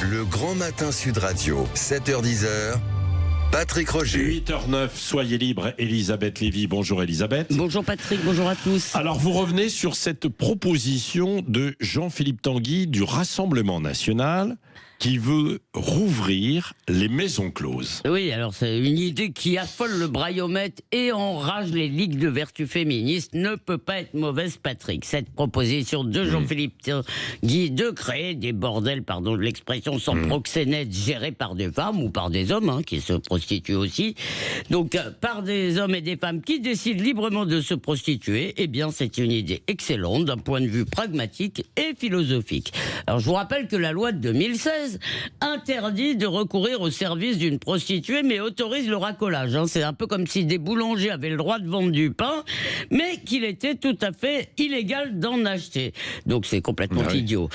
Le Grand Matin Sud Radio, 7h-10h. Patrick Roger. 8h09, soyez libre. Elisabeth Lévy, bonjour Elisabeth. Bonjour Patrick, bonjour à tous. Alors vous revenez sur cette proposition de Jean-Philippe Tanguy du Rassemblement National qui veut rouvrir les maisons closes. Oui, alors c'est une idée qui affole le braillomètre et enrage les ligues de vertu féministes. Ne peut pas être mauvaise, Patrick. Cette proposition de Jean-Philippe Tanguy de créer des bordels, pardon de l'expression, sans proxénètes gérés par des femmes ou par des hommes qui se prostituent aussi. Donc par des hommes et des femmes qui décident librement de se prostituer, eh bien c'est une idée excellente d'un point de vue pragmatique et philosophique. Alors je vous rappelle que la loi de 2016 interdit de recourir au service d'une prostituée, mais autorise le racolage. C'est un peu comme si des boulangers avaient le droit de vendre du pain, mais qu'il était tout à fait illégal d'en acheter. Donc c'est complètement idiot.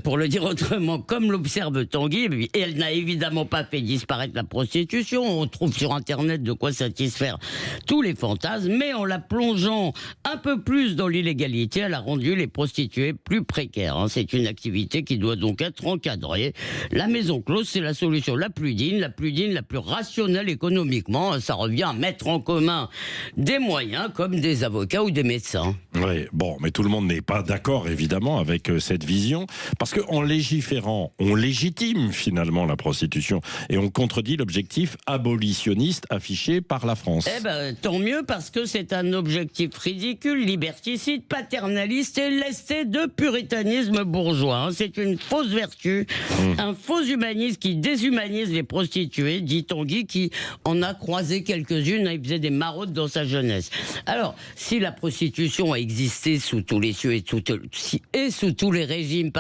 Pour le dire autrement, comme l'observe Tanguy, et elle n'a évidemment pas fait disparaître la prostitution. On trouve sur Internet de quoi satisfaire tous les fantasmes, mais en la plongeant un peu plus dans l'illégalité, elle a rendu les prostituées plus précaires. C'est une activité qui doit donc être encadrée. La maison close, c'est la solution la plus digne, la plus rationnelle économiquement. Ça revient à mettre en commun des moyens comme des avocats ou des médecins. Oui, bon, mais tout le monde n'est pas d'accord évidemment avec cette vision, parce qu'en légiférant, on légitime finalement la prostitution et on contredit l'objectif abolitionniste affiché par la France. Eh ben, tant mieux, parce que c'est un objectif ridicule, liberticide, paternaliste et lesté de puritanisme bourgeois. C'est une fausse vertu. Un faux humanisme qui déshumanise les prostituées, dit Tanguy, qui en a croisé quelques-unes, il faisait des maraudes dans sa jeunesse. Alors, si la prostitution a existé sous tous les cieux et sous tous les régimes,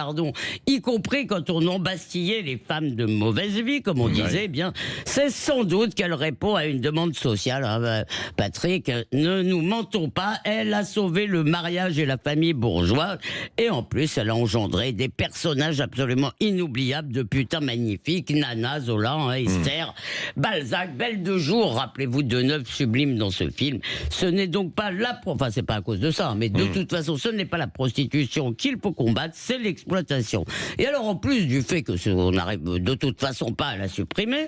y compris quand on embastillait les femmes de mauvaise vie, comme on disait, eh bien, c'est sans doute qu'elle répond à une demande sociale. Patrick, ne nous mentons pas, elle a sauvé le mariage et la famille bourgeoise, et en plus, elle a engendré des personnages absolument inoubliables de putains magnifiques, Nana, Zola, Esther, Balzac, Belle de jour, rappelez-vous Deneuve sublime dans ce film. Ce n'est donc pas enfin c'est pas à cause de ça, mais de toute façon ce n'est pas la prostitution qu'il faut combattre, c'est l'exploitation. Et alors en plus du fait que on n'arrive de toute façon pas à la supprimer,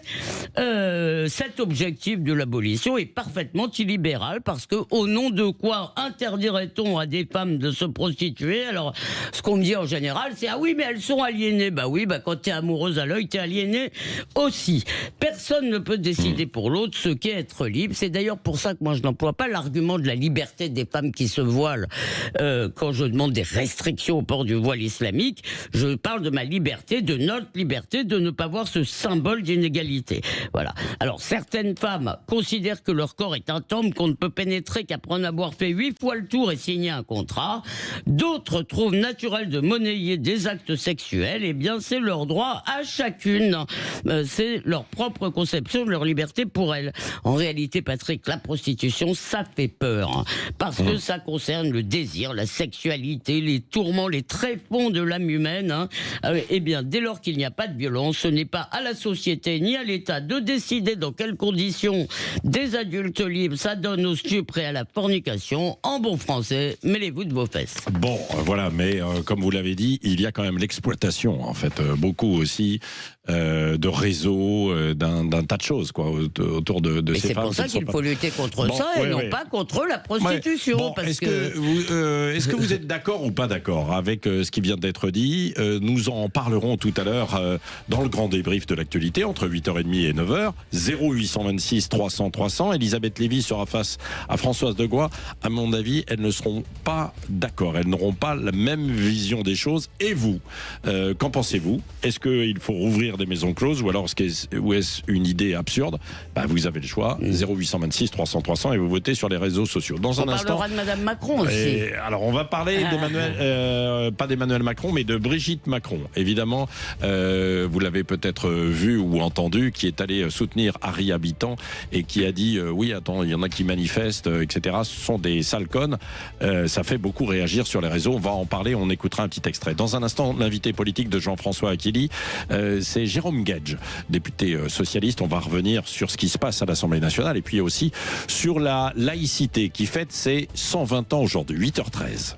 cet objectif de l'abolition est parfaitement illibéral, parce que au nom de quoi interdirait-on à des femmes de se prostituer? Alors ce qu'on me dit en général, c'est ah oui mais elles sont aliénées. Bah oui, quand t'es amoureuse à l'œil, t'es aliéné aussi. Personne ne peut décider pour l'autre ce qu'est être libre. C'est d'ailleurs pour ça que moi je n'emploie pas l'argument de la liberté des femmes qui se voilent quand je demande des restrictions au port du voile islamique. Je parle de ma liberté, de notre liberté, de ne pas voir ce symbole d'inégalité. Voilà. Alors certaines femmes considèrent que leur corps est un temple qu'on ne peut pénétrer qu'après en avoir fait 8 fois le tour et signer un contrat. D'autres trouvent naturel de monnayer des actes sexuels. Eh bien c'est leur droit à chacune. C'est leur propre conception de leur liberté pour elles. En réalité, Patrick, la prostitution, ça fait peur. Parce que ça concerne le désir, la sexualité, les tourments, les tréfonds de l'âme humaine. Eh bien, dès lors qu'il n'y a pas de violence, ce n'est pas à la société ni à l'État de décider dans quelles conditions des adultes libres s'adonnent au stupre et à la fornication. En bon français, mêlez-vous de vos fesses. Bon, voilà, mais comme vous l'avez dit, il y a quand même l'exploitation, en fait, beaucoup aussi de réseaux, d'un tas de choses autour de ces femmes. C'est pour ça qu'il faut lutter contre ça et non pas contre la prostitution. Bon, parce est-ce que vous êtes d'accord ou pas d'accord avec ce qui vient d'être dit? Nous en parlerons tout à l'heure dans le grand débrief de l'actualité entre 8h30 et 9h. 0826 300 300. Elisabeth Lévy sera face à Françoise Degois. À mon avis, elles ne seront pas d'accord. Elles n'auront pas la même vision des choses. Et vous, qu'en pensez-vous? Est-ce qu'il faut rouvrir des maisons closes ou alors est-ce une idée absurde? Vous avez le choix. 0826 300 300 et vous votez sur les réseaux sociaux. Dans un instant, on parlera de Madame Macron aussi. Alors on va parler d'Emmanuel, pas d'Emmanuel Macron, mais de Brigitte Macron. Évidemment, vous l'avez peut-être vu ou entendu, qui est allé soutenir Harry Habitant et qui a dit oui, attends, il y en a qui manifestent, etc. Ce sont des sales connes. Ça fait beaucoup réagir sur les réseaux. On va en parler. On écoutera un petit extrait. Dans un instant, l'invité politique de Jean-François Aquili, c'est Jérôme Guedj, député socialiste. On va revenir sur ce qui se passe à l'Assemblée nationale et puis aussi sur la laïcité qui fête ses 120 ans aujourd'hui, 8h13.